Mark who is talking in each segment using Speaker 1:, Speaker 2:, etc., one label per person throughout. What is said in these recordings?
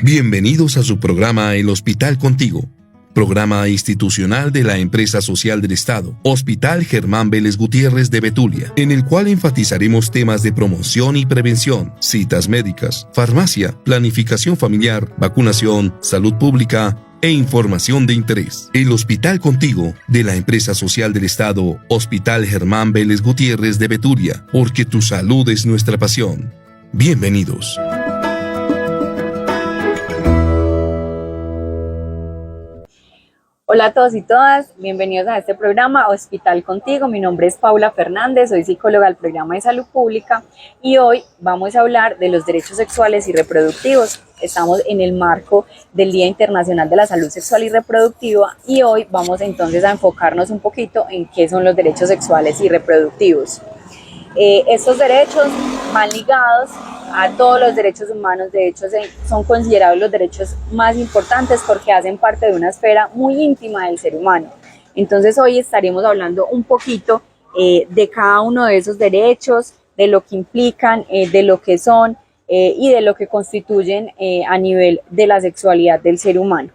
Speaker 1: Bienvenidos a su programa El Hospital Contigo, programa institucional de la empresa social del Estado, Hospital Germán Vélez Gutiérrez de Betulia, en el cual enfatizaremos temas de promoción y prevención, citas médicas, farmacia, planificación familiar, vacunación, salud pública e información de interés. El Hospital Contigo, de la empresa social del Estado, Hospital Germán Vélez Gutiérrez de Betulia, porque tu salud es nuestra pasión. Bienvenidos.
Speaker 2: Hola a todos y todas, bienvenidos a este programa Hospital Contigo. Mi nombre es Paula Fernández, soy psicóloga del programa de salud pública y hoy vamos a hablar de los derechos sexuales y reproductivos. Estamos en el marco del Día Internacional de la Salud Sexual y Reproductiva y hoy vamos entonces a enfocarnos un poquito en qué son los derechos sexuales y reproductivos. Estos derechos van ligados a todos los derechos humanos. De hecho son considerados los derechos más importantes porque hacen parte de una esfera muy íntima del ser humano. Entonces hoy estaremos hablando un poquito de cada uno de esos derechos, de lo que implican, de lo que son y de lo que constituyen a nivel de la sexualidad del ser humano.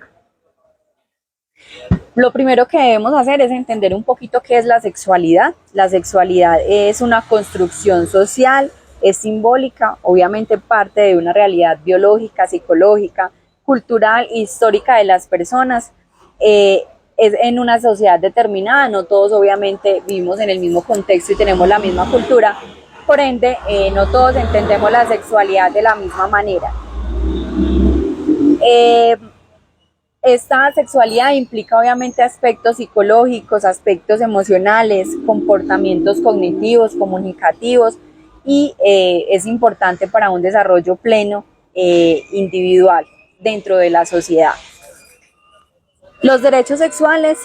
Speaker 2: Lo primero que debemos hacer es entender un poquito qué es la sexualidad. La sexualidad es una construcción social, es simbólica, obviamente parte de una realidad biológica, psicológica, cultural e histórica de las personas. Es en una sociedad determinada, no todos obviamente vivimos en el mismo contexto y tenemos la misma cultura, por ende no todos entendemos la sexualidad de la misma manera. Esta sexualidad implica obviamente aspectos psicológicos, aspectos emocionales, comportamientos cognitivos, comunicativos y es importante para un desarrollo pleno individual dentro de la sociedad. Los derechos sexuales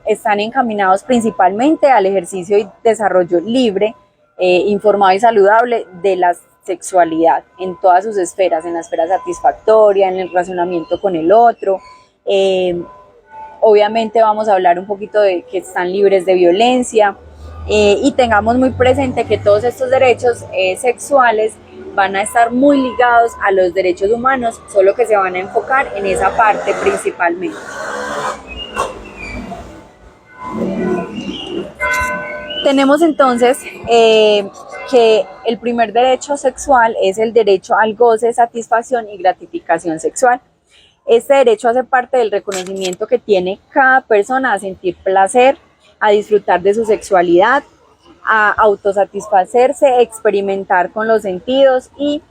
Speaker 2: están encaminados principalmente al ejercicio y desarrollo libre, informado y saludable de la sexualidad en todas sus esferas, en la esfera satisfactoria, en el relacionamiento con el otro. Obviamente vamos a hablar un poquito de que están libres de violencia y tengamos muy presente que todos estos derechos sexuales van a estar muy ligados a los derechos humanos, solo que se van a enfocar en esa parte principalmente. Tenemos entonces que el primer derecho sexual es el derecho al goce, satisfacción y gratificación sexual. Este derecho hace parte del reconocimiento que tiene cada persona a sentir placer, a disfrutar de su sexualidad, a autosatisfacerse, experimentar con los sentidos y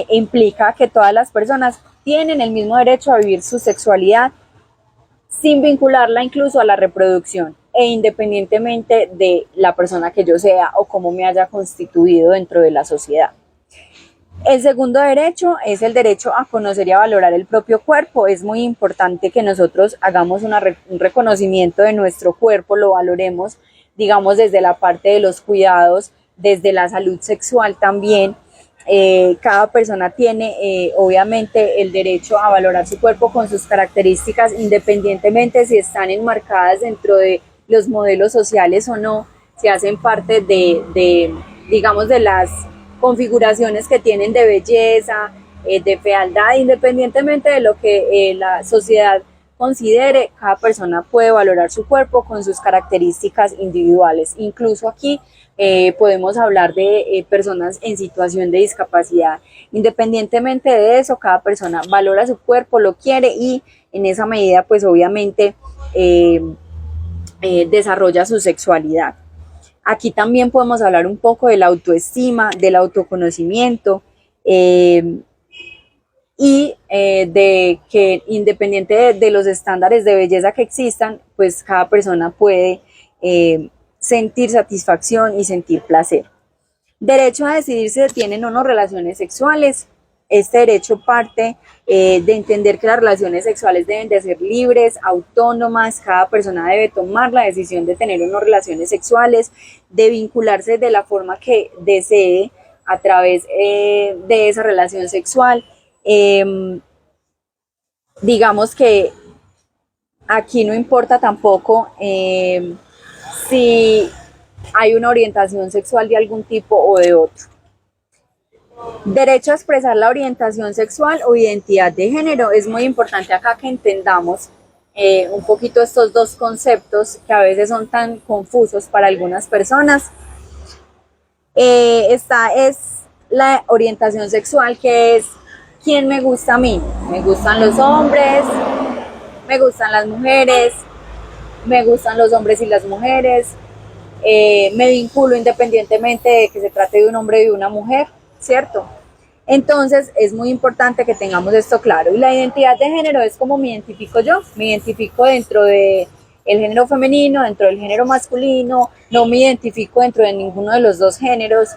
Speaker 2: implica que todas las personas tienen el mismo derecho a vivir su sexualidad sin vincularla incluso a la reproducción e independientemente de la persona que yo sea o cómo me haya constituido dentro de la sociedad. El segundo derecho es el derecho a conocer y a valorar el propio cuerpo. Es muy importante que nosotros hagamos un reconocimiento de nuestro cuerpo, lo valoremos, digamos, desde la parte de los cuidados, desde la salud sexual también. Cada persona tiene obviamente el derecho a valorar su cuerpo con sus características, independientemente si están enmarcadas dentro de los modelos sociales o no, si hacen parte digamos, de las configuraciones que tienen de belleza, de fealdad, independientemente de lo que la sociedad considere, cada persona puede valorar su cuerpo con sus características individuales. Incluso aquí podemos hablar de personas en situación de discapacidad. Independientemente de eso, cada persona valora su cuerpo, lo quiere y en esa medida pues obviamente desarrolla su sexualidad. Aquí también podemos hablar un poco de la autoestima, del autoconocimiento y de que independiente de los estándares de belleza que existan, pues cada persona puede sentir satisfacción y sentir placer. Derecho a decidir si se tienen o no relaciones sexuales. Este derecho parte de entender que las relaciones sexuales deben de ser libres, autónomas, cada persona debe tomar la decisión de tener o no relaciones sexuales, de vincularse de la forma que desee a través de esa relación sexual. Digamos que aquí no importa tampoco si hay una orientación sexual de algún tipo o de otro. Derecho a expresar la orientación sexual o identidad de género. Es muy importante acá que entendamos un poquito estos dos conceptos que a veces son tan confusos para algunas personas. Esta es la orientación sexual, que es quién me gusta a mí. Me gustan los hombres, me gustan las mujeres, me gustan los hombres y las mujeres, me vinculo independientemente de que se trate de un hombre y de una mujer, ¿cierto? Entonces es muy importante que tengamos esto claro. Y la identidad de género es como me identifico yo. Me identifico dentro de el género femenino, dentro del género masculino, no me identifico dentro de ninguno de los dos géneros.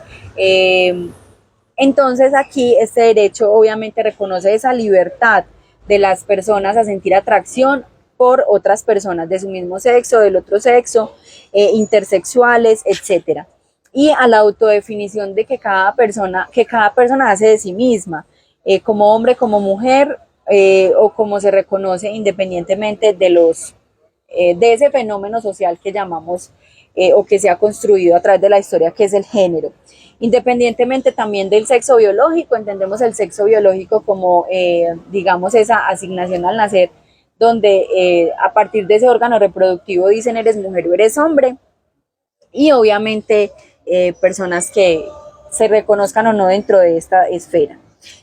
Speaker 2: Entonces aquí este derecho obviamente reconoce esa libertad de las personas a sentir atracción por otras personas de su mismo sexo, del otro sexo, intersexuales, etcétera. Y a la autodefinición de que cada persona hace de sí misma, como hombre, como mujer, o como se reconoce independientemente de ese fenómeno social que llamamos o que se ha construido a través de la historia, que es el género. Independientemente también del sexo biológico, entendemos el sexo biológico como, digamos, esa asignación al nacer, donde a partir de ese órgano reproductivo dicen eres mujer o eres hombre, y obviamente personas que se reconozcan o no dentro de esta esfera.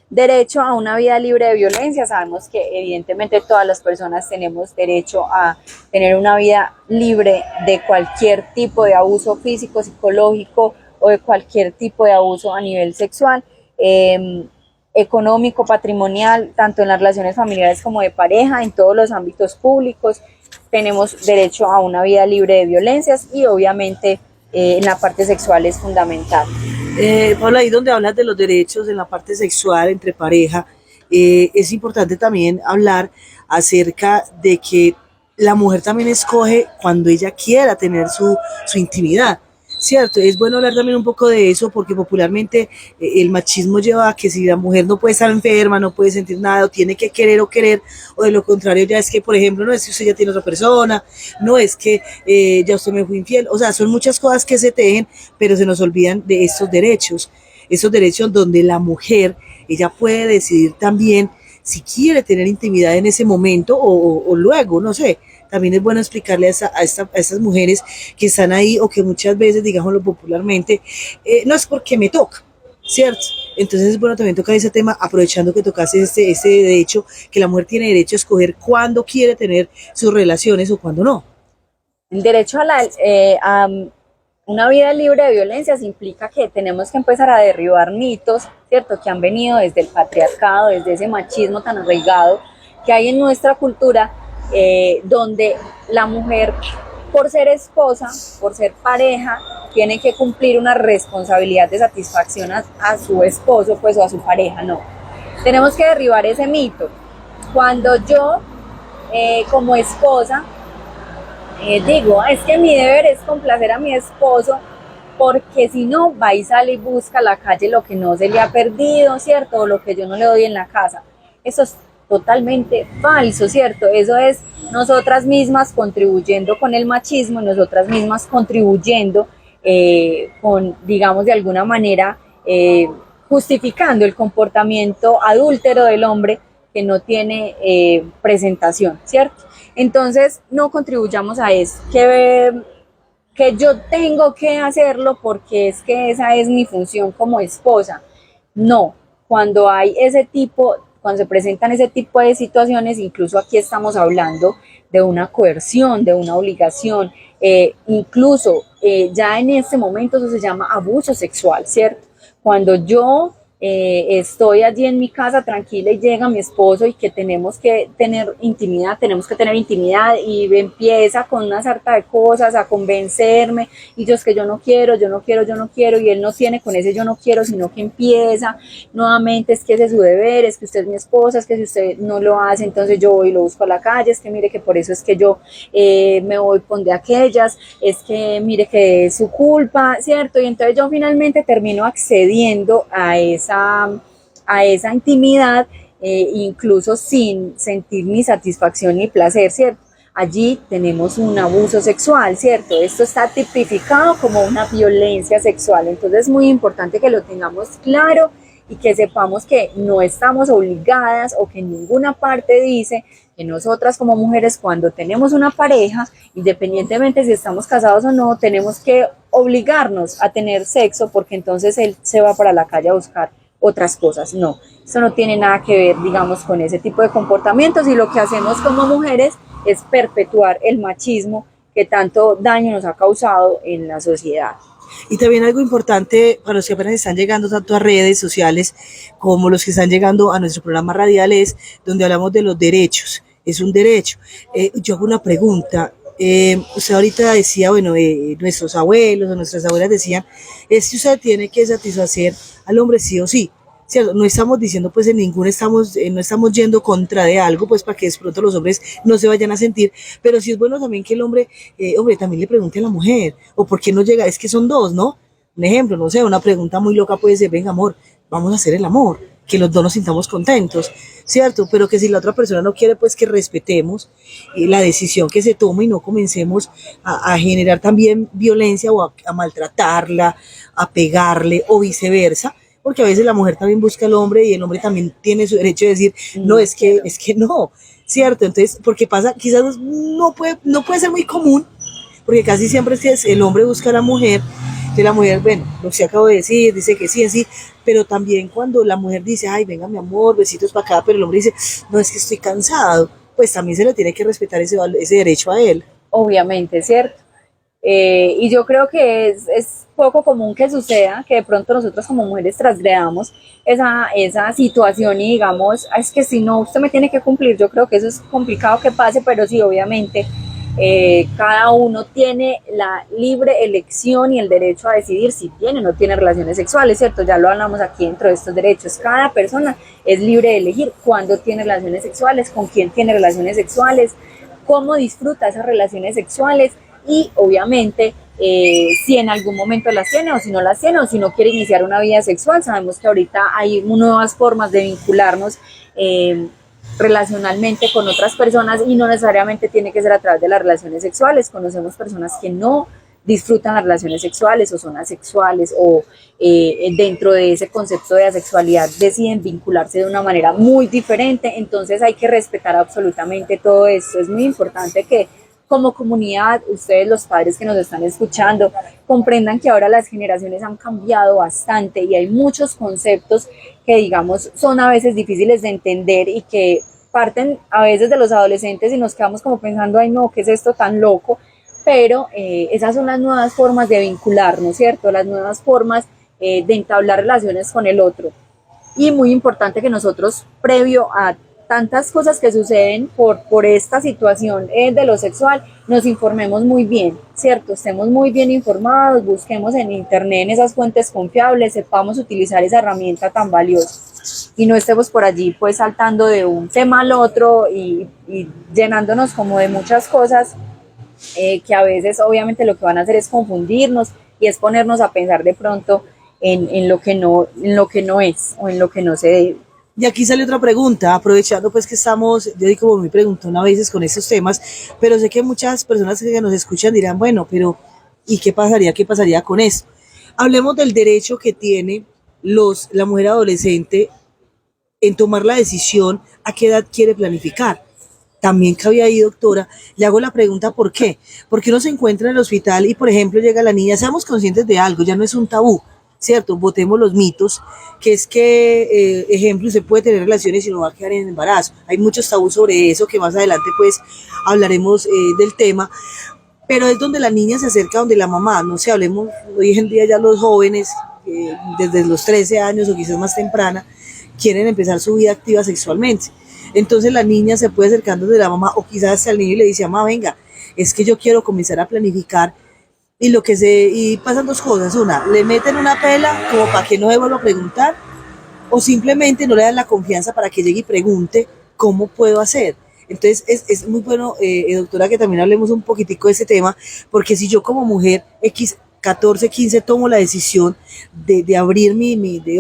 Speaker 2: Derecho a una vida libre de violencia. Sabemos que evidentemente todas las personas tenemos derecho a tener una vida libre de cualquier tipo de abuso físico, psicológico o de cualquier tipo de abuso a nivel sexual, económico, patrimonial, tanto en las relaciones familiares como de pareja, en todos los ámbitos públicos. Tenemos derecho a una vida libre de violencias y obviamente en la parte sexual es fundamental.
Speaker 3: Paula, ahí donde hablas de los derechos en la parte sexual entre pareja, es importante también hablar acerca de que la mujer también escoge cuando ella quiera tener su intimidad, ¿cierto? Es bueno hablar también un poco de eso porque popularmente el machismo lleva a que si la mujer no puede estar enferma, no puede sentir nada, o tiene que querer o de lo contrario ya es que, por ejemplo, no es que usted ya tiene otra persona, no es que ya usted me fue infiel, o sea, son muchas cosas que se tejen, pero se nos olvidan de estos derechos donde la mujer, ella puede decidir también si quiere tener intimidad en ese momento o luego, no sé. También es bueno explicarle a estas mujeres que están ahí o que muchas veces, digámoslo popularmente, no es porque me toca, ¿cierto? Entonces es bueno también tocar ese tema, aprovechando que tocaste este derecho, que la mujer tiene derecho a escoger cuándo quiere tener sus relaciones o cuándo no.
Speaker 2: El derecho a una vida libre de violencias implica que tenemos que empezar a derribar mitos, ¿cierto?, que han venido desde el patriarcado, desde ese machismo tan arraigado que hay en nuestra cultura, donde la mujer, por ser esposa, por ser pareja, tiene que cumplir una responsabilidad de satisfacción a su esposo, pues, o a su pareja. No, tenemos que derribar ese mito. Cuando yo, como esposa, digo, es que mi deber es complacer a mi esposo, porque si no, va y sale y busca a la calle lo que no se le ha perdido, ¿cierto? O lo que yo no le doy en la casa. Eso es totalmente falso, ¿cierto? Eso es nosotras mismas contribuyendo con el machismo, nosotras mismas contribuyendo con, digamos, de alguna manera, justificando el comportamiento adúltero del hombre que no tiene presentación, ¿cierto? Entonces, no contribuyamos a eso, que yo tengo que hacerlo porque es que esa es mi función como esposa. No, cuando se presentan ese tipo de situaciones, incluso aquí estamos hablando de una coerción, de una obligación, incluso ya en este momento eso se llama abuso sexual, ¿cierto? Cuando yo estoy allí en mi casa tranquila y llega mi esposo y que tenemos que tener intimidad y empieza con una sarta de cosas a convencerme y yo es que yo no quiero y él no tiene con ese yo no quiero, sino que empieza nuevamente, es que ese es su deber, es que usted es mi esposa, es que si usted no lo hace entonces yo voy y lo busco a la calle, es que mire que por eso es que yo me voy con de aquellas, es que mire que es su culpa, ¿cierto? Y entonces yo finalmente termino accediendo a esa intimidad, incluso sin sentir ni satisfacción ni placer, ¿cierto? Allí tenemos un abuso sexual, ¿cierto? Esto está tipificado como una violencia sexual, entonces es muy importante que lo tengamos claro y que sepamos que no estamos obligadas o que en ninguna parte dice que nosotras como mujeres cuando tenemos una pareja, independientemente si estamos casados o no, tenemos que obligarnos a tener sexo porque entonces él se va para la calle a buscar otras cosas. No, eso no tiene nada que ver, digamos, con ese tipo de comportamientos, y lo que hacemos como mujeres es perpetuar el machismo que tanto daño nos ha causado en la sociedad.
Speaker 3: Y también algo importante para los que apenas están llegando tanto a redes sociales como los que están llegando a nuestro programa radial es donde hablamos de los derechos. Es un derecho. Yo hago una pregunta. Usted ahorita decía, bueno, nuestros abuelos o nuestras abuelas decían, es que usted tiene que satisfacer al hombre sí o sí. ¿Cierto? No estamos diciendo pues en ningún, no estamos yendo contra de algo pues para que de pronto los hombres no se vayan a sentir, pero sí es bueno también que el hombre, también le pregunte a la mujer, o por qué no llega, es que son dos, ¿no? Un ejemplo, no sé, una pregunta muy loca puede ser, venga amor, vamos a hacer el amor, que los dos nos sintamos contentos, ¿cierto? Pero que si la otra persona no quiere, pues que respetemos la decisión que se toma y no comencemos a generar también violencia o a maltratarla, a pegarle o viceversa, porque a veces la mujer también busca al hombre y el hombre también tiene su derecho de decir, no, es que no, ¿cierto? Entonces, porque pasa, quizás no puede ser muy común, porque casi siempre es que el hombre busca a la mujer, que la mujer, bueno, lo que acabo de decir, dice que sí, en sí, pero también cuando la mujer dice, ay, venga mi amor, besitos para acá, pero el hombre dice, no, es que estoy cansado, pues también se le tiene que respetar ese derecho a él.
Speaker 2: Obviamente, ¿cierto? Y yo creo que es poco común que suceda que de pronto nosotros como mujeres transgredamos esa situación y digamos, es que si no, usted me tiene que cumplir. Yo creo que eso es complicado que pase, pero sí, obviamente, cada uno tiene la libre elección y el derecho a decidir si tiene o no tiene relaciones sexuales, ¿cierto? Ya lo hablamos aquí dentro de estos derechos. Cada persona es libre de elegir cuándo tiene relaciones sexuales, con quién tiene relaciones sexuales, cómo disfruta esas relaciones sexuales. Y obviamente si en algún momento las tiene o si no las tiene o si no quiere iniciar una vida sexual. Sabemos que ahorita hay nuevas formas de vincularnos relacionalmente con otras personas y no necesariamente tiene que ser a través de las relaciones sexuales. Conocemos personas que no disfrutan las relaciones sexuales o son asexuales o dentro de ese concepto de asexualidad deciden vincularse de una manera muy diferente. Entonces hay que respetar absolutamente todo esto. Es muy importante que como comunidad, ustedes los padres que nos están escuchando, comprendan que ahora las generaciones han cambiado bastante y hay muchos conceptos que, digamos, son a veces difíciles de entender y que parten a veces de los adolescentes y nos quedamos como pensando, ay no, ¿qué es esto tan loco? Pero esas son las nuevas formas de vincularnos, ¿cierto? Las nuevas formas de entablar relaciones con el otro. Y muy importante que nosotros, previo a tantas cosas que suceden por esta situación de lo sexual, nos informemos muy bien, ¿cierto? Estemos muy bien informados, busquemos en internet, en esas fuentes confiables, sepamos utilizar esa herramienta tan valiosa y no estemos por allí pues saltando de un tema al otro y llenándonos como de muchas cosas que a veces obviamente lo que van a hacer es confundirnos y es ponernos a pensar de pronto en lo que no es o en lo que no se debe.
Speaker 3: Y aquí sale otra pregunta, aprovechando pues que estamos, yo digo como muy preguntona a veces con estos temas, pero sé que muchas personas que nos escuchan dirán, bueno, pero ¿y qué pasaría con esto? Hablemos del derecho que tiene la mujer adolescente en tomar la decisión a qué edad quiere planificar. También cabe ahí, doctora, le hago la pregunta, ¿por qué? Porque uno se encuentra en el hospital y, por ejemplo, llega la niña, seamos conscientes de algo, ya no es un tabú, ¿cierto? Botemos los mitos, que es que, ejemplo, se puede tener relaciones y no va a quedar en embarazo. Hay muchos tabús sobre eso, que más adelante pues hablaremos del tema, pero es donde la niña se acerca donde la mamá, no sé, hablemos, hoy en día ya los jóvenes, desde los 13 años o quizás más temprana, quieren empezar su vida activa sexualmente. Entonces la niña se puede acercando de la mamá o quizás al niño y le dice, mamá, venga, es que yo quiero comenzar a planificar. Y pasan dos cosas, una, le meten una pela como para que no se vuelva a preguntar, o simplemente no le dan la confianza para que llegue y pregunte cómo puedo hacer. Entonces es muy bueno, doctora, que también hablemos un poquitico de ese tema, porque si yo como mujer X 14, 15 tomo la decisión de abrir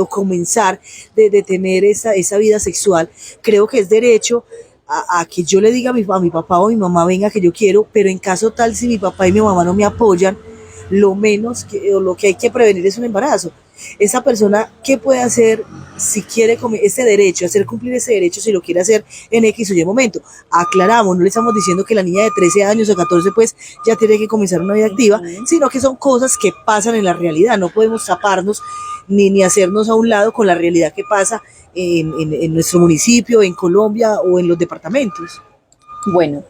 Speaker 3: o comenzar de tener esa vida sexual, creo que es derecho a que yo le diga a mi papá o a mi mamá, venga que yo quiero, pero en caso tal si mi papá y mi mamá no me apoyan, lo que hay que prevenir es un embarazo. esa persona, ¿qué puede hacer si quiere ese derecho, hacer cumplir ese derecho si lo quiere hacer en X o Y momento? Aclaramos, no le estamos diciendo que la niña de 13 años o 14 pues ya tiene que comenzar una vida activa, sino que son cosas que pasan en la realidad, no podemos taparnos ni hacernos a un lado con la realidad que pasa en nuestro municipio, en Colombia o en los departamentos.
Speaker 2: Bueno,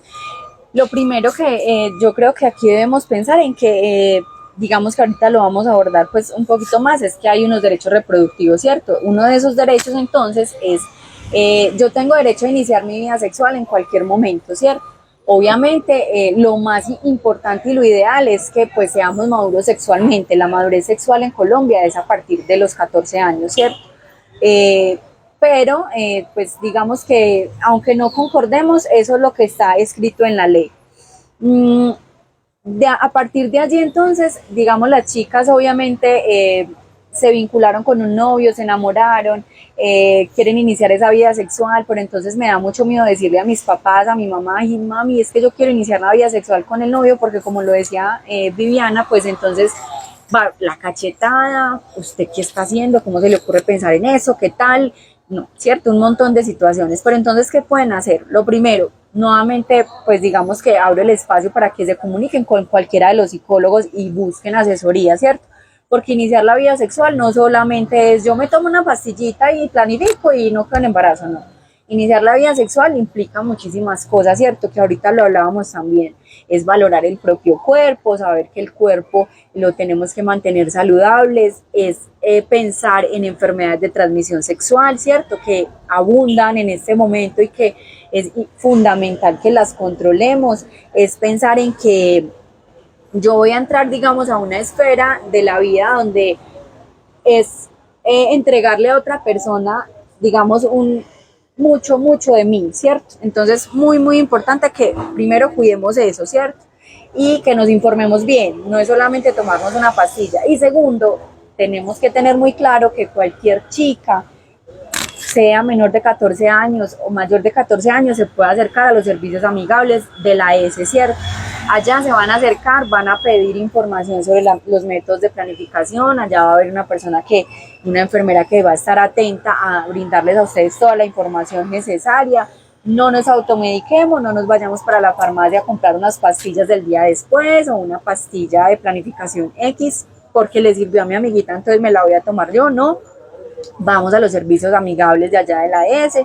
Speaker 2: lo primero que yo creo que aquí debemos pensar en que, digamos que ahorita lo vamos a abordar pues un poquito más, es que hay unos derechos reproductivos, ¿cierto? Uno de esos derechos entonces es, yo tengo derecho a iniciar mi vida sexual en cualquier momento, ¿cierto? Obviamente lo más importante y lo ideal es que pues seamos maduros sexualmente. La madurez sexual en Colombia es a partir de los 14 años, ¿cierto? Pero pues digamos que aunque no concordemos, eso es lo que está escrito en la ley. A partir de allí entonces, digamos, las chicas obviamente se vincularon con un novio, se enamoraron, quieren iniciar esa vida sexual, pero entonces me da mucho miedo decirle a mis papás, a mi mamá, y mami, es que yo quiero iniciar la vida sexual con el novio, porque como lo decía Viviana, pues entonces va la cachetada, ¿usted qué está haciendo? ¿Cómo se le ocurre pensar en eso? ¿Qué tal? No, ¿cierto? Un montón de situaciones. Pero entonces, ¿qué pueden hacer? Lo primero, nuevamente, pues digamos que abro el espacio para que se comuniquen con cualquiera de los psicólogos y busquen asesoría, ¿cierto? Porque iniciar la vida sexual no solamente es yo me tomo una pastillita y planifico y no quedo en embarazo, no. Iniciar la vida sexual implica muchísimas cosas, ¿cierto? Que ahorita lo hablábamos también. Es valorar el propio cuerpo, saber que el cuerpo lo tenemos que mantener saludables, es pensar en enfermedades de transmisión sexual, ¿cierto? Que abundan en este momento y que es fundamental que las controlemos. Es pensar en que yo voy a entrar, digamos, a una esfera de la vida donde es entregarle a otra persona, digamos, mucho de mí, ¿cierto? Entonces, muy importante que primero cuidemos eso, ¿cierto? Y que nos informemos bien, no es solamente tomarnos una pastilla. Y segundo, tenemos que tener muy claro que cualquier chica, sea menor de 14 años o mayor de 14 años, se puede acercar a los servicios amigables de la ES, ¿cierto? Allá se van a acercar, van a pedir información sobre los métodos de planificación, allá va a haber una enfermera que va a estar atenta a brindarles a ustedes toda la información necesaria. No nos automediquemos, no nos vayamos para la farmacia a comprar unas pastillas del día después o una pastilla de planificación X porque le sirvió a mi amiguita, entonces me la voy a tomar yo, no. Vamos a los servicios amigables de allá de la ES,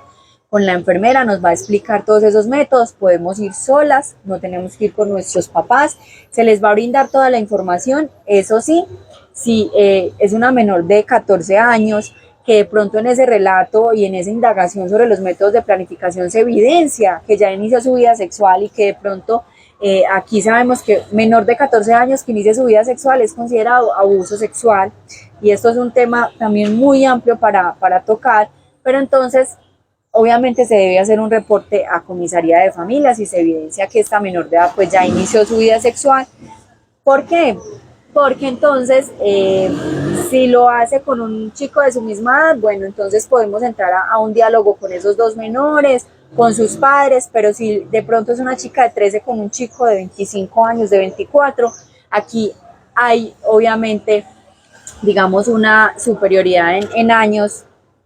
Speaker 2: con la enfermera nos va a explicar todos esos métodos, podemos ir solas, no tenemos que ir con nuestros papás, se les va a brindar toda la información, eso sí, si es una menor de 14 años, que de pronto en ese relato y en esa indagación sobre los métodos de planificación se evidencia que ya inició su vida sexual y que de pronto aquí sabemos que menor de 14 años que inicie su vida sexual es considerado abuso sexual y esto es un tema también muy amplio para tocar, pero entonces obviamente se debe hacer un reporte a comisaría de familia si se evidencia que esta menor de edad pues ya inició su vida sexual. ¿Por qué? Porque entonces si lo hace con un chico de su misma edad, bueno, entonces podemos entrar a un diálogo con esos dos menores, con sus padres, pero si de pronto es una chica de 13 con un chico de 25 años, de 24, aquí hay obviamente, digamos, una superioridad en años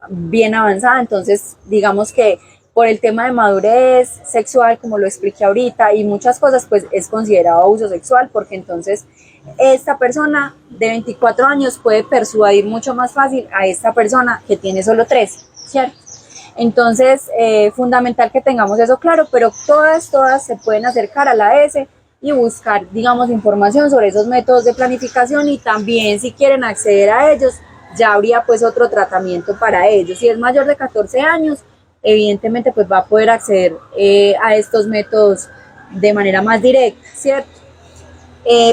Speaker 2: bien avanzada, entonces digamos que por el tema de madurez sexual, como lo expliqué ahorita, y muchas cosas, pues es considerado abuso sexual, porque entonces esta persona de 24 años puede persuadir mucho más fácil a esta persona que tiene solo 13, ¿cierto? Entonces, fundamental que tengamos eso claro, pero todas se pueden acercar a la ES y buscar, digamos, información sobre esos métodos de planificación y también si quieren acceder a ellos, ya habría pues otro tratamiento para ellos. Si es mayor de 14 años, evidentemente pues va a poder acceder a estos métodos de manera más directa, ¿cierto?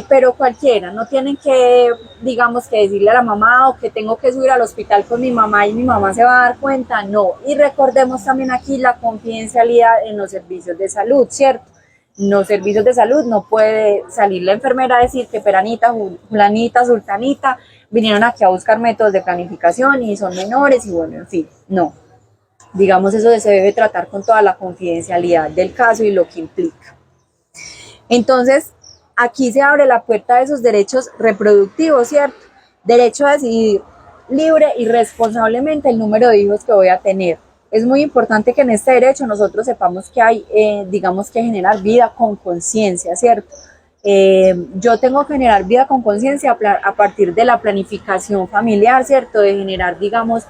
Speaker 2: Pero cualquiera, no tienen que, digamos, que decirle a la mamá o que tengo que subir al hospital con mi mamá y mi mamá se va a dar cuenta, no. Y recordemos también aquí la confidencialidad en los servicios de salud, ¿cierto? En los servicios de salud no puede salir la enfermera a decir que peranita, fulanita, sultanita, vinieron aquí a buscar métodos de planificación y son menores y bueno, en fin, no. Digamos, eso se debe tratar con toda la confidencialidad del caso y lo que implica. Entonces, aquí se abre la puerta de esos derechos reproductivos, ¿cierto? Derecho a decidir libre y responsablemente el número de hijos que voy a tener. Es muy importante que en este derecho nosotros sepamos que hay, digamos, que generar vida con conciencia, ¿cierto? Yo tengo que generar vida con conciencia a partir de la planificación familiar, ¿cierto? De generar, digamos,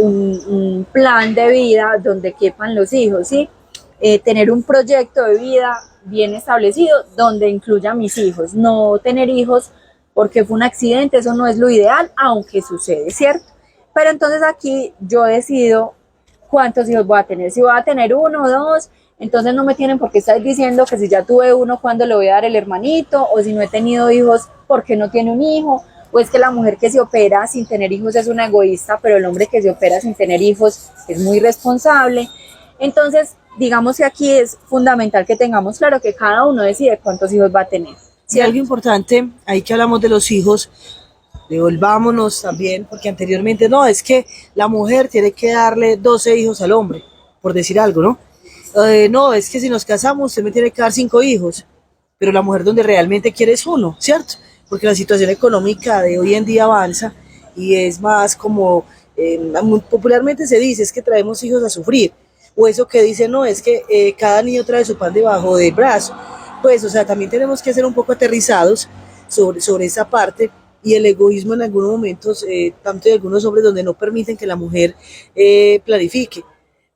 Speaker 2: un plan de vida donde quepan los hijos, ¿sí? Tener un proyecto de vida bien establecido donde incluya a mis hijos, no tener hijos porque fue un accidente, eso no es lo ideal, aunque sucede, ¿cierto? Pero entonces aquí yo decido cuántos hijos voy a tener, si voy a tener uno o dos, entonces no me tienen por qué estar diciendo que si ya tuve uno, ¿cuándo le voy a dar el hermanito? O si no he tenido hijos, ¿por qué no tiene un hijo? O es que la mujer que se opera sin tener hijos es una egoísta, pero el hombre que se opera sin tener hijos es muy responsable. Entonces, digamos que aquí es fundamental que tengamos claro que cada uno decide cuántos hijos va a tener.
Speaker 3: Sí, algo importante, ahí que hablamos de los hijos, devolvámonos también, porque anteriormente no, es que la mujer tiene que darle 12 hijos al hombre, por decir algo, ¿no? No, es que si nos casamos, usted me tiene que dar 5 hijos, pero la mujer donde realmente quiere es uno, ¿cierto? Porque la situación económica de hoy en día avanza y es más como, popularmente se dice, es que traemos hijos a sufrir, o eso que dicen, no, es que cada niño trae su pan debajo del brazo. Pues, o sea, también tenemos que ser un poco aterrizados sobre esa parte, y el egoísmo en algunos momentos, tanto de algunos hombres, donde no permiten que la mujer planifique.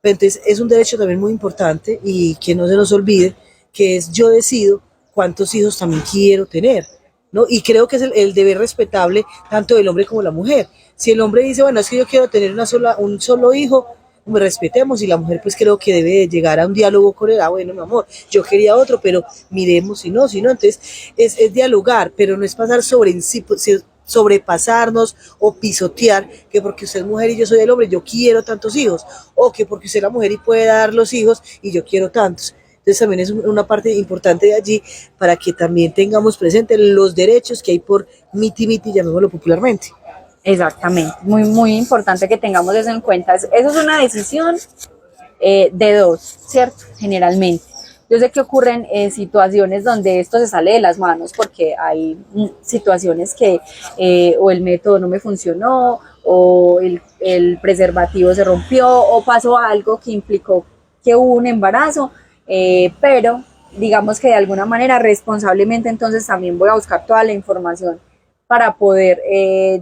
Speaker 3: Entonces es un derecho también muy importante y que no se nos olvide que es yo decido cuántos hijos también quiero tener, ¿no? Y creo que es el deber respetable tanto del hombre como de la mujer. Si el hombre dice, bueno, es que yo quiero tener un solo hijo, me respetemos, y la mujer pues creo que debe llegar a un diálogo con él. Bueno, mi amor, yo quería otro, pero miremos si no, entonces es dialogar, pero no es pasar sobrepasarnos o pisotear, que porque usted es mujer y yo soy el hombre, yo quiero tantos hijos, o que porque usted es la mujer y puede dar los hijos y yo quiero tantos. Entonces también es una parte importante de allí para que también tengamos presente los derechos que hay por miti-miti, llamémoslo popularmente.
Speaker 2: Exactamente, muy, muy importante que tengamos eso en cuenta. Eso es una decisión de dos, ¿cierto? Generalmente. Yo sé que ocurren situaciones donde esto se sale de las manos porque hay situaciones que o el método no me funcionó, o el preservativo se rompió, o pasó algo que implicó que hubo un embarazo, pero digamos que de alguna manera responsablemente entonces también voy a buscar toda la información para poder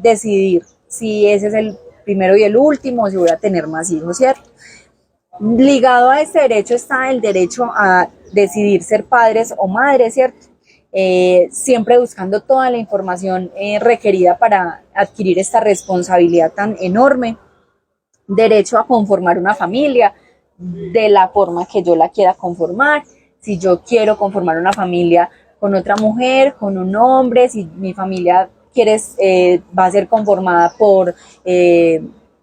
Speaker 2: decidir si ese es el primero y el último, o si voy a tener más hijos, ¿cierto? Ligado a este derecho está el derecho a decidir ser padres o madres, ¿cierto? Siempre buscando toda la información requerida para adquirir esta responsabilidad tan enorme. Derecho a conformar una familia de la forma que yo la quiera conformar. Si yo quiero conformar una familia con otra mujer, con un hombre, si mi familia va a ser conformada por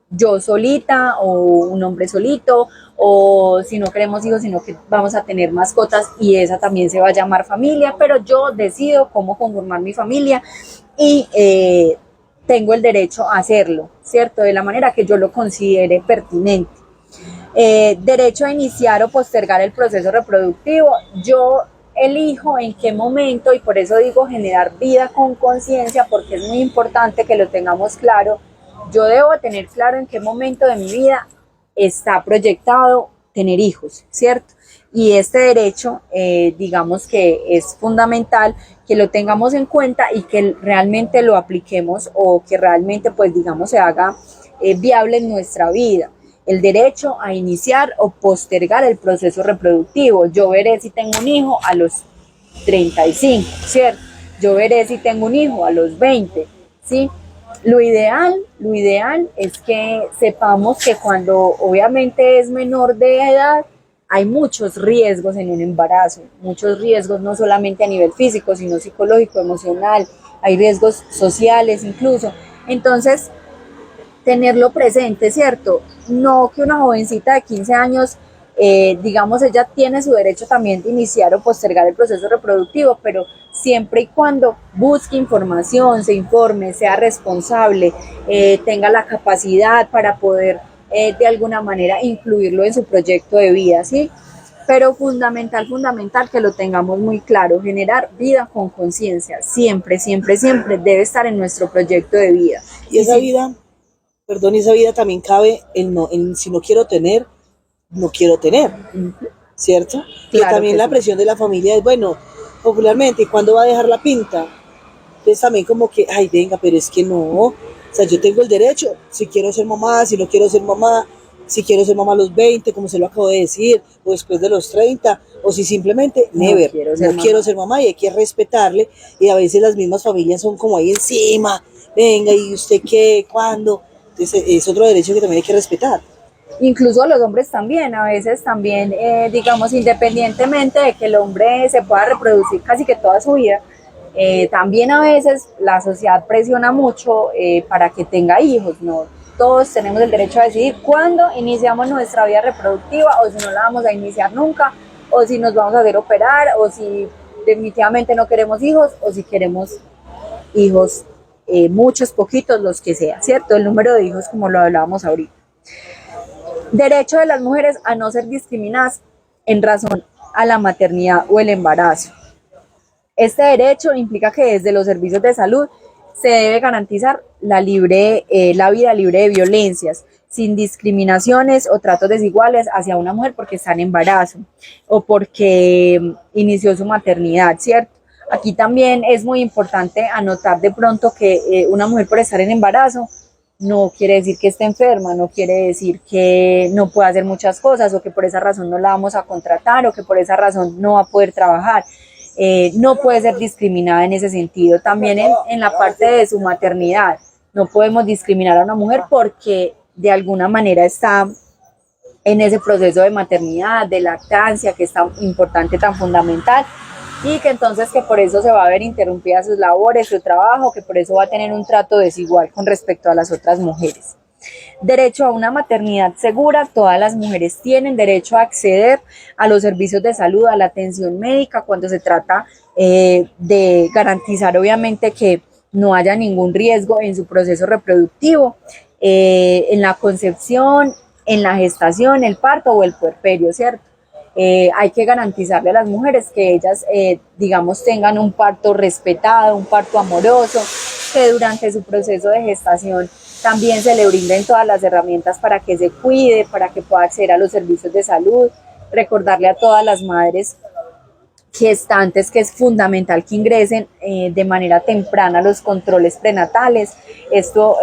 Speaker 2: yo solita o un hombre solito, o si no queremos hijos, sino que vamos a tener mascotas y esa también se va a llamar familia, pero yo decido cómo conformar mi familia y tengo el derecho a hacerlo, ¿cierto? De la manera que yo lo considere pertinente. Derecho a iniciar o postergar el proceso reproductivo. Yo elijo en qué momento, y por eso digo generar vida con conciencia, porque es muy importante que lo tengamos claro. Yo debo tener claro en qué momento de mi vida está proyectado tener hijos, ¿cierto? Y este derecho, digamos que es fundamental que lo tengamos en cuenta y que realmente lo apliquemos, o que realmente, pues digamos, se haga viable en nuestra vida. El derecho a iniciar o postergar el proceso reproductivo. Yo veré si tengo un hijo a los 35, ¿cierto? Yo veré si tengo un hijo a los 20, ¿sí? Lo ideal es que sepamos que cuando obviamente es menor de edad, hay muchos riesgos en un embarazo, muchos riesgos no solamente a nivel físico, sino psicológico, emocional, hay riesgos sociales incluso. Entonces, tenerlo presente, ¿cierto? No que una jovencita de 15 años, digamos, ella tiene su derecho también de iniciar o postergar el proceso reproductivo, pero siempre y cuando busque información, se informe, sea responsable, tenga la capacidad para poder de alguna manera incluirlo en su proyecto de vida, ¿sí? Pero fundamental que lo tengamos muy claro, generar vida con conciencia, siempre debe estar en nuestro proyecto de vida.
Speaker 3: Y esa vida perdón, esa vida también cabe en, no, en si no quiero tener, no quiero tener, ¿cierto? Que
Speaker 2: Claro
Speaker 3: también
Speaker 2: que
Speaker 3: la
Speaker 2: sí.
Speaker 3: presión de la familia es, bueno, popularmente, ¿y cuándo va a dejar la pinta? Entonces también como que, ay, venga, pero es que no, o sea, yo tengo el derecho, si quiero ser mamá, si no quiero ser mamá, si quiero ser mamá a los 20, como se lo acabo de decir, o después de los 30, o si simplemente,
Speaker 2: No
Speaker 3: never,
Speaker 2: quiero
Speaker 3: no
Speaker 2: ser
Speaker 3: quiero
Speaker 2: mamá.
Speaker 3: ser mamá y hay que respetarle, y a veces las mismas familias son como ahí encima, venga, ¿y usted qué? ¿Cuándo? Entonces es otro derecho que también hay que respetar.
Speaker 2: Incluso los hombres también, a veces también, digamos, independientemente de que el hombre se pueda reproducir casi que toda su vida, también a veces la sociedad presiona mucho para que tenga hijos, ¿no? Todos tenemos el derecho a decidir cuándo iniciamos nuestra vida reproductiva o si no la vamos a iniciar nunca, o si nos vamos a hacer operar, o si definitivamente no queremos hijos, o si queremos hijos, muchos, poquitos, los que sea, ¿cierto? El número de hijos como lo hablábamos ahorita. Derecho de las mujeres a no ser discriminadas en razón a la maternidad o el embarazo. Este derecho implica que desde los servicios de salud se debe garantizar la vida libre de violencias, sin discriminaciones o tratos desiguales hacia una mujer porque está en embarazo o porque inició su maternidad, ¿cierto? Aquí también es muy importante anotar de pronto que una mujer por estar en embarazo no quiere decir que esté enferma, no quiere decir que no pueda hacer muchas cosas o que por esa razón no la vamos a contratar o que por esa razón no va a poder trabajar. No puede ser discriminada en ese sentido. También en la parte de su maternidad, no podemos discriminar a una mujer porque de alguna manera está en ese proceso de maternidad, de lactancia, que es tan importante, tan fundamental, y que entonces que por eso se va a ver interrumpida sus labores, su trabajo, que por eso va a tener un trato desigual con respecto a las otras mujeres. Derecho a una maternidad segura, todas las mujeres tienen derecho a acceder a los servicios de salud, a la atención médica cuando se trata de garantizar obviamente que no haya ningún riesgo en su proceso reproductivo, en la concepción, en la gestación, el parto o el puerperio, ¿cierto? Hay que garantizarle a las mujeres que ellas, digamos, tengan un parto respetado, un parto amoroso, que durante su proceso de gestación también se le brinden todas las herramientas para que se cuide, para que pueda acceder a los servicios de salud, recordarle a todas las madres gestantes que es fundamental que ingresen de manera temprana a los controles prenatales. Esto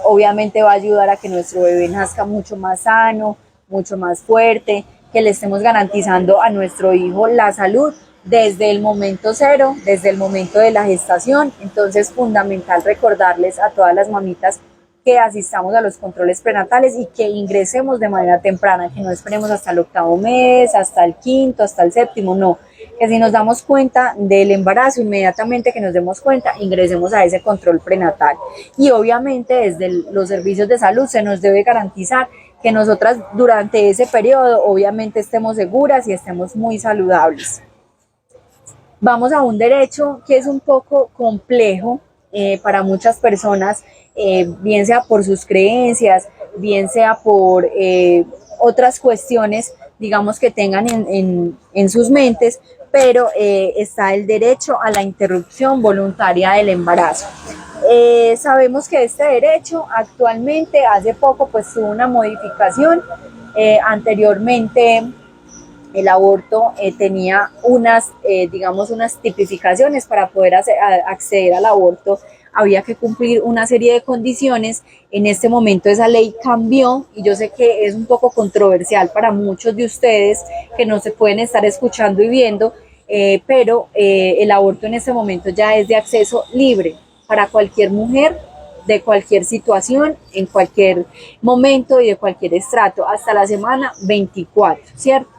Speaker 2: obviamente va a ayudar a que nuestro bebé nazca mucho más sano, mucho más fuerte, que le estemos garantizando a nuestro hijo la salud desde el momento cero, desde el momento de la gestación. Entonces, fundamental recordarles a todas las mamitas que asistamos a los controles prenatales y que ingresemos de manera temprana, que no esperemos hasta el 8º mes, hasta el 5º, hasta el 7º, no, que si nos damos cuenta del embarazo, inmediatamente que nos demos cuenta, ingresemos a ese control prenatal. Y obviamente desde los servicios de salud se nos debe garantizar que nosotras durante ese periodo obviamente estemos seguras y estemos muy saludables. Vamos a un derecho que es un poco complejo para muchas personas, bien sea por sus creencias, bien sea por otras cuestiones, digamos, que tengan en sus mentes, pero está el derecho a la interrupción voluntaria del embarazo. Sabemos que este derecho actualmente, hace poco, pues tuvo una modificación. Anteriormente el aborto tenía digamos, unas tipificaciones para poder acceder al aborto. Había que cumplir una serie de condiciones. En este momento esa ley cambió y yo sé que es un poco controversial para muchos de ustedes que no se pueden estar escuchando y viendo, pero el aborto en este momento ya es de acceso libre para cualquier mujer, de cualquier situación, en cualquier momento y de cualquier estrato, hasta la semana 24, ¿cierto?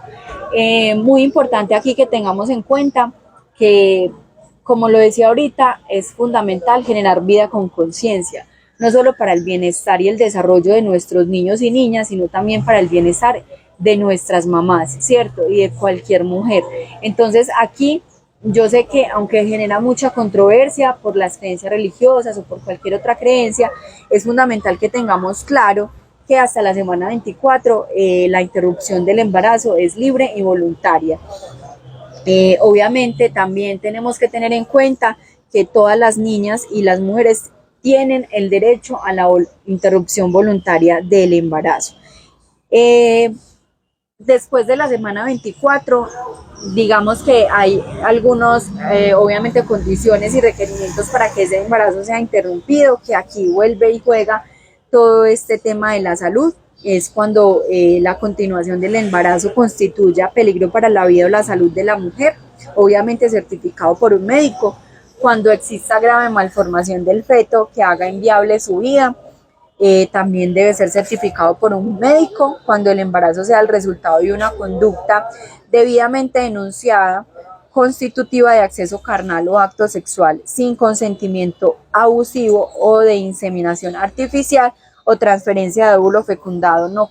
Speaker 2: Muy importante aquí que tengamos en cuenta que, como lo decía ahorita, es fundamental generar vida con conciencia, no solo para el bienestar y el desarrollo de nuestros niños y niñas, sino también para el bienestar de nuestras mamás, ¿cierto? Y de cualquier mujer. Entonces aquí yo sé que aunque genera mucha controversia por las creencias religiosas o por cualquier otra creencia, es fundamental que tengamos claro que hasta la semana 24 la interrupción del embarazo es libre y voluntaria. Obviamente también tenemos que tener en cuenta que todas las niñas y las mujeres tienen el derecho a la interrupción voluntaria del embarazo. Después de la semana 24, digamos que hay algunos, obviamente, condiciones y requerimientos para que ese embarazo sea interrumpido, que aquí vuelve y juega todo este tema de la salud. Es cuando la continuación del embarazo constituya peligro para la vida o la salud de la mujer, obviamente certificado por un médico, cuando exista grave malformación del feto que haga inviable su vida. También debe ser certificado por un médico cuando el embarazo sea el resultado de una conducta debidamente denunciada, constitutiva de acceso carnal o acto sexual sin consentimiento abusivo o de inseminación artificial o transferencia de óvulo fecundado no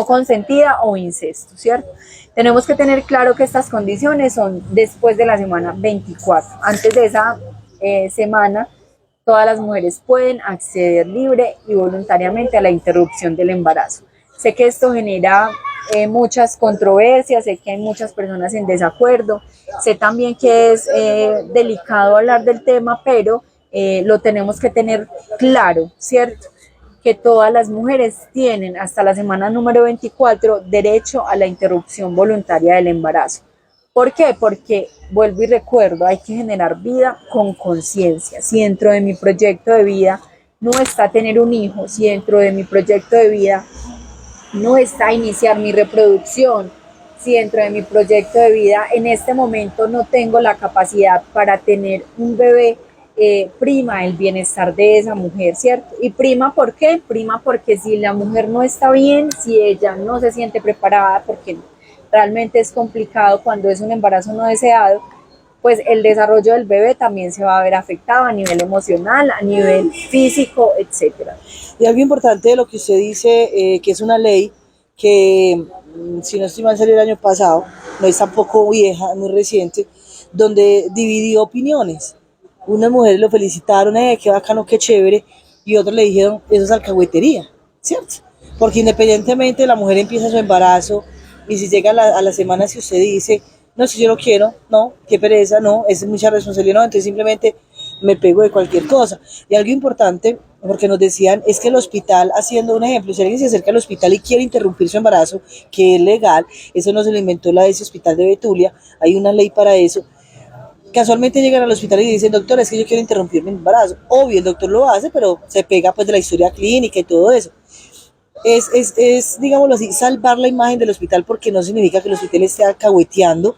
Speaker 2: consentida o incesto, ¿cierto? Tenemos que tener claro que estas condiciones son después de la semana 24. Antes de esa semana, todas las mujeres pueden acceder libre y voluntariamente a la interrupción del embarazo. Sé que esto genera muchas controversias, sé que hay muchas personas en desacuerdo, sé también que es delicado hablar del tema, pero lo tenemos que tener claro, ¿cierto? Que todas las mujeres tienen hasta la semana número 24 derecho a la interrupción voluntaria del embarazo. ¿Por qué? Porque, vuelvo y recuerdo, hay que generar vida con conciencia. Si dentro de mi proyecto de vida no está tener un hijo, si dentro de mi proyecto de vida no está iniciar mi reproducción, si dentro de mi proyecto de vida en este momento no tengo la capacidad para tener un bebé, prima el bienestar de esa mujer, ¿cierto? ¿Y prima por qué? Prima porque si la mujer no está bien, si ella no se siente preparada, porque realmente es complicado cuando es un embarazo no deseado, pues el desarrollo del bebé también se va a ver afectado a nivel emocional, a nivel físico, etcétera.
Speaker 3: Y algo importante de lo que usted dice, que es una ley que, si no estoy mal, salió el año pasado, no es tampoco vieja, muy reciente, donde dividió opiniones. Unas mujeres lo felicitaron, qué bacano, qué chévere, y otros le dijeron, eso es alcahuetería, ¿cierto? Porque independientemente la mujer empieza su embarazo, y si llega a la semana, si usted dice, no, si yo lo quiero, no, qué pereza, no, es mucha responsabilidad, no, entonces simplemente me pego de cualquier cosa. Y algo importante, porque nos decían, es que el hospital, haciendo un ejemplo, si alguien se acerca al hospital y quiere interrumpir su embarazo, que es legal, eso no se lo inventó la de ese hospital de Betulia, hay una ley para eso. Casualmente llegan al hospital y dicen, doctor, es que yo quiero interrumpir mi embarazo. Obvio, el doctor lo hace, pero se pega pues de la historia clínica y todo eso. Es, digámoslo así, salvar la imagen del hospital, porque no significa que el hospital esté alcahueteando.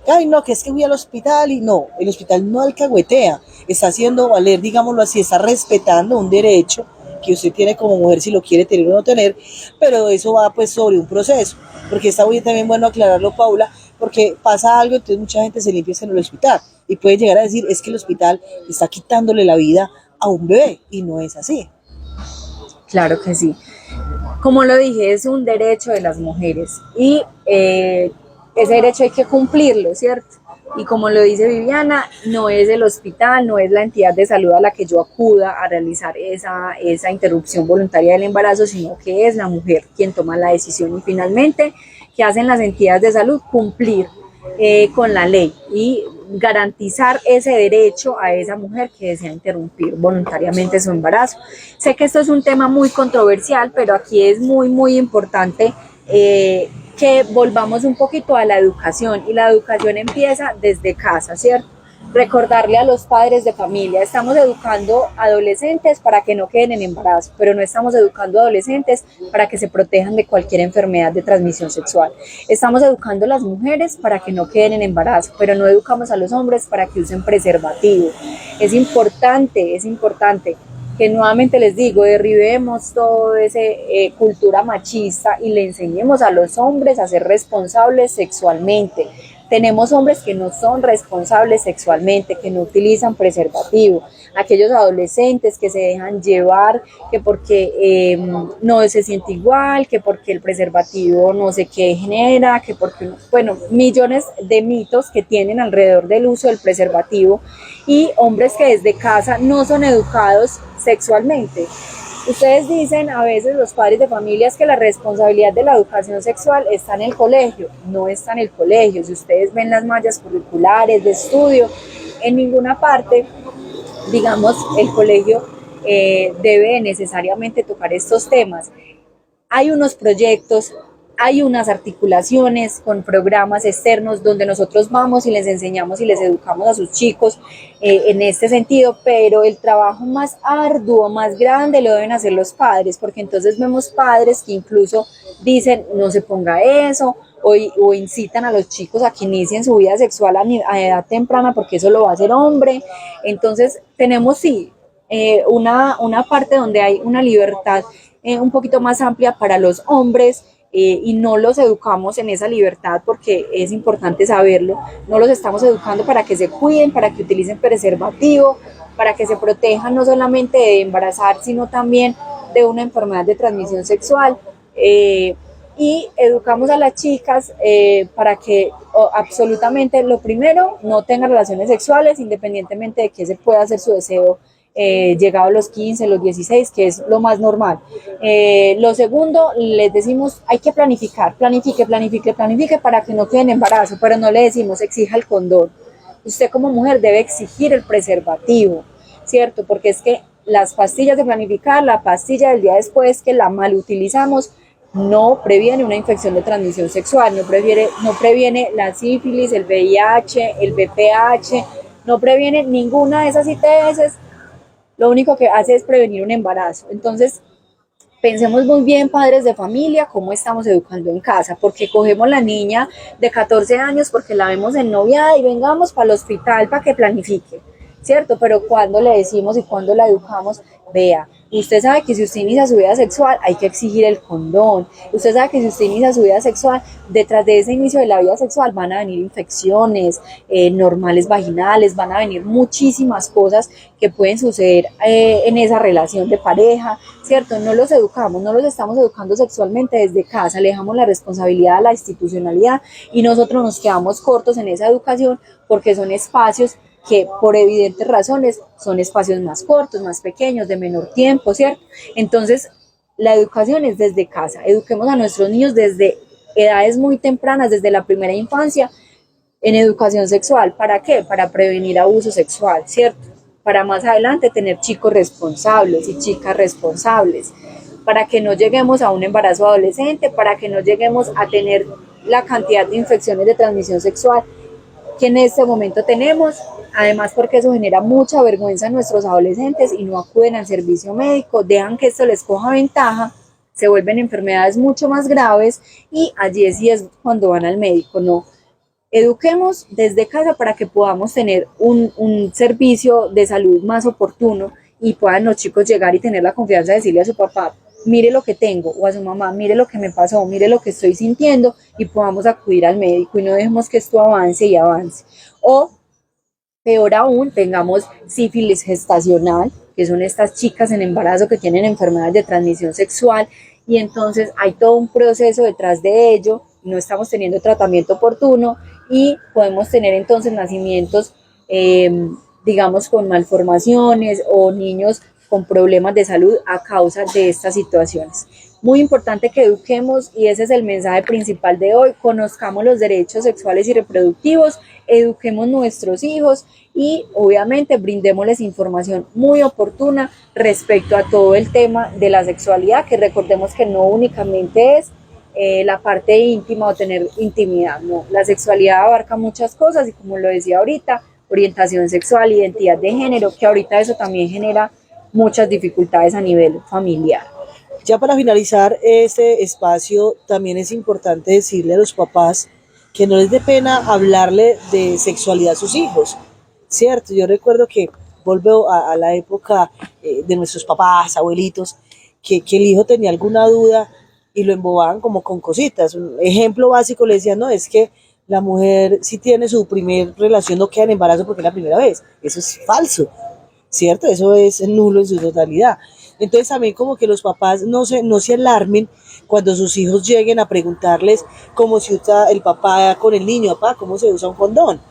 Speaker 3: Ay, no, que es que voy al hospital y no, el hospital no alcahuetea, está haciendo valer, digámoslo así, está respetando un derecho que usted tiene como mujer, si lo quiere tener o no tener, pero eso va pues sobre un proceso, porque está muy también bueno aclararlo, Paula, porque pasa algo, entonces mucha gente se limpia en el hospital y puede llegar a decir, es que el hospital está quitándole la vida a un bebé, y no es así.
Speaker 2: Claro que sí. Como lo dije, es un derecho de las mujeres y ese derecho hay que cumplirlo, ¿cierto? Y como lo dice Viviana, no es el hospital, no es la entidad de salud a la que yo acuda a realizar esa interrupción voluntaria del embarazo, sino que es la mujer quien toma la decisión, y finalmente, ¿qué hacen las entidades de salud? Cumplir con la ley y garantizar ese derecho a esa mujer que desea interrumpir voluntariamente su embarazo. Sé que esto es un tema muy controversial, pero aquí es muy, muy importante que volvamos un poquito a la educación, y la educación empieza desde casa, ¿cierto? Recordarle a los padres de familia, estamos educando adolescentes para que no queden en embarazo, pero no estamos educando adolescentes para que se protejan de cualquier enfermedad de transmisión sexual. Estamos educando a las mujeres para que no queden en embarazo, pero no educamos a los hombres para que usen preservativo. Es importante que, nuevamente les digo, derribemos toda esa cultura machista y le enseñemos a los hombres a ser responsables sexualmente. Tenemos hombres que no son responsables sexualmente, que no utilizan preservativo, aquellos adolescentes que se dejan llevar, que porque no se siente igual, que porque el preservativo no sé qué genera, que porque, bueno, millones de mitos que tienen alrededor del uso del preservativo, y hombres que desde casa no son educados sexualmente. Ustedes dicen a veces, los padres de familias, que la responsabilidad de la educación sexual está en el colegio. No está en el colegio. Si ustedes ven las mallas curriculares de estudio, en ninguna parte, digamos, el colegio debe necesariamente tocar estos temas. Hay unos proyectos, hay unas articulaciones con programas externos donde nosotros vamos y les enseñamos y les educamos a sus chicos en este sentido, pero el trabajo más arduo, más grande lo deben hacer los padres, porque entonces vemos padres que incluso dicen no se ponga eso, o incitan a los chicos a que inicien su vida sexual a edad temprana porque eso lo va a hacer hombre. Entonces tenemos una parte donde hay una libertad un poquito más amplia para los hombres, y no los educamos en esa libertad porque es importante saberlo, no los estamos educando para que se cuiden, para que utilicen preservativo, para que se protejan no solamente de embarazar, sino también de una enfermedad de transmisión sexual, y educamos a las chicas para que absolutamente lo primero, no tengan relaciones sexuales independientemente de que se pueda hacer su deseo llegado a los 15, los 16, que es lo más normal. Lo segundo, les decimos, hay que planificar, planifique para que no quede en embarazo, pero no le decimos exija el condón. Usted como mujer debe exigir el preservativo, ¿cierto? Porque es que las pastillas de planificar, la pastilla del día después que la mal utilizamos, no previene una infección de transmisión sexual, no previene la sífilis, el VIH, el VPH, no previene ninguna de esas ITS. Lo único que hace es prevenir un embarazo. Entonces, pensemos muy bien, padres de familia, cómo estamos educando en casa, porque cogemos la niña de 14 años porque la vemos en noviada y vengamos para el hospital para que planifique, ¿cierto? Pero cuando le decimos y cuando la educamos, vea, usted sabe que si usted inicia su vida sexual hay que exigir el condón, usted sabe que si usted inicia su vida sexual, detrás de ese inicio de la vida sexual van a venir infecciones normales vaginales, van a venir muchísimas cosas que pueden suceder en esa relación de pareja, ¿cierto? No los educamos, no los estamos educando sexualmente desde casa, le dejamos la responsabilidad a la institucionalidad y nosotros nos quedamos cortos en esa educación porque son espacios que por evidentes razones son espacios más cortos, más pequeños, de menor tiempo, ¿cierto? Entonces, la educación es desde casa, eduquemos a nuestros niños desde edades muy tempranas, desde la primera infancia, en educación sexual. ¿Para qué? Para prevenir abuso sexual, ¿cierto? Para más adelante tener chicos responsables y chicas responsables, para que no lleguemos a un embarazo adolescente, para que no lleguemos a tener la cantidad de infecciones de transmisión sexual que en este momento tenemos, además porque eso genera mucha vergüenza en nuestros adolescentes y no acuden al servicio médico, dejan que esto les coja ventaja, se vuelven enfermedades mucho más graves y allí sí es cuando van al médico. No, eduquemos desde casa para que podamos tener un servicio de salud más oportuno y puedan los chicos llegar y tener la confianza de decirle a su papá, mire lo que tengo, o a su mamá, mire lo que me pasó, mire lo que estoy sintiendo, y podamos acudir al médico y no dejemos que esto avance y avance. O peor aún, tengamos sífilis gestacional, que son estas chicas en embarazo que tienen enfermedades de transmisión sexual, y entonces hay todo un proceso detrás de ello, no estamos teniendo tratamiento oportuno y podemos tener entonces nacimientos, digamos, con malformaciones o niños con problemas de salud a causa de estas situaciones. Muy importante que eduquemos, y ese es el mensaje principal de hoy, conozcamos los derechos sexuales y reproductivos, eduquemos nuestros hijos y obviamente brindémosles información muy oportuna respecto a todo el tema de la sexualidad, que recordemos que no únicamente es la parte íntima o tener intimidad, no, la sexualidad abarca muchas cosas y como lo decía ahorita, orientación sexual, identidad de género, que ahorita eso también genera muchas dificultades a nivel familiar.
Speaker 3: Ya para finalizar este espacio, también es importante decirle a los papás que no les dé pena hablarle de sexualidad a sus hijos, ¿cierto? Yo recuerdo que vuelvo a la época de nuestros papás, abuelitos, que el hijo tenía alguna duda y lo embobaban como con cositas. Un ejemplo básico le decían, no, es que la mujer si tiene su primer relación no queda en embarazo porque es la primera vez. Eso es falso, ¿cierto? Eso es nulo en su totalidad. Entonces también como que los papás no se alarmen cuando sus hijos lleguen a preguntarles cómo se usa el papá con el niño, papá, cómo se usa un condón.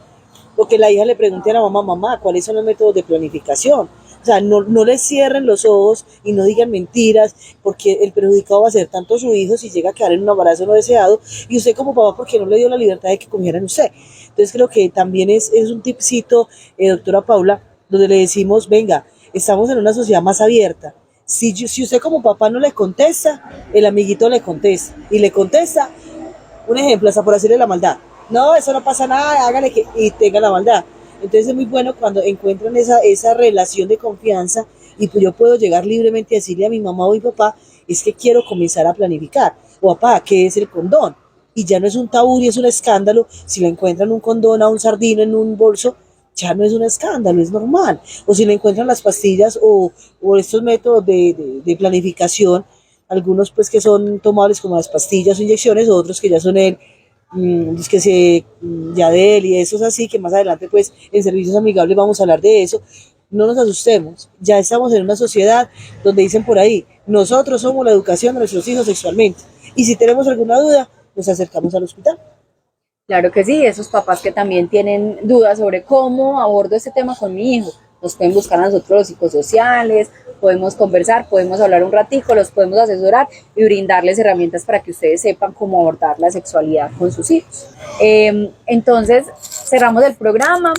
Speaker 3: O que la hija le pregunte a la mamá, ¿cuáles son los métodos de planificación? O sea, no les cierren los ojos y no digan mentiras, porque el perjudicado va a ser tanto su hijo si llega a quedar en un embarazo no deseado, y usted como papá, porque no le dio la libertad de que cogieran usted. Entonces creo que también es un tipcito, doctora Paula, donde le decimos, venga, estamos en una sociedad más abierta. Si usted como papá no le contesta, el amiguito le contesta. Y le contesta, un ejemplo, hasta por hacerle la maldad. No, eso no pasa nada, hágale que y tenga la maldad. Entonces es muy bueno cuando encuentran esa relación de confianza y pues yo puedo llegar libremente a decirle a mi mamá o mi papá, es que quiero comenzar a planificar. O papá, ¿qué es el condón? Y ya no es un tabú ni es un escándalo. Si le encuentran un condón a un sardino en un bolso, ya no es un escándalo, es normal. O si le encuentran las pastillas o estos métodos de planificación, algunos pues que son tomables como las pastillas o inyecciones, otros que ya son Yadel y esos así, que más adelante pues en servicios amigables vamos a hablar de eso. No nos asustemos, ya estamos en una sociedad donde dicen por ahí, nosotros somos la educación de nuestros hijos sexualmente. Y si tenemos alguna duda, nos acercamos al hospital.
Speaker 2: Claro que sí, esos papás que también tienen dudas sobre cómo abordo este tema con mi hijo, nos pueden buscar a nosotros los psicosociales, podemos conversar, podemos hablar un ratico, los podemos asesorar y brindarles herramientas para que ustedes sepan cómo abordar la sexualidad con sus hijos. Entonces, cerramos el programa.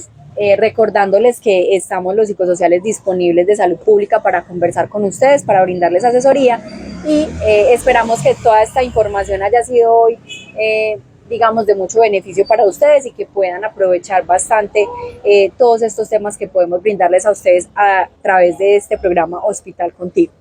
Speaker 2: Recordándoles que estamos los psicosociales disponibles de salud pública para conversar con ustedes, para brindarles asesoría y esperamos que toda esta información haya sido hoy, digamos, de mucho beneficio para ustedes y que puedan aprovechar bastante todos estos temas que podemos brindarles a ustedes a través de este programa Hospital Contigo.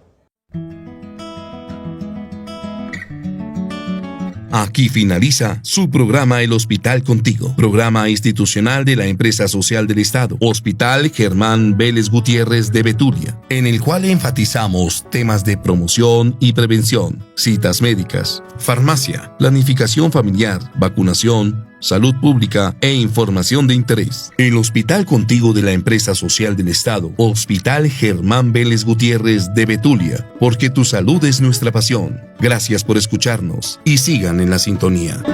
Speaker 1: Aquí finaliza su programa El Hospital Contigo, programa institucional de la Empresa Social del Estado, Hospital Germán Vélez Gutiérrez de Betulia, en el cual enfatizamos temas de promoción y prevención, citas médicas, farmacia, planificación familiar, vacunación, salud pública e información de interés. El Hospital Contigo de la Empresa Social del Estado, Hospital Germán Vélez Gutiérrez de Betulia, porque tu salud es nuestra pasión. Gracias por escucharnos y sigan en la sintonía.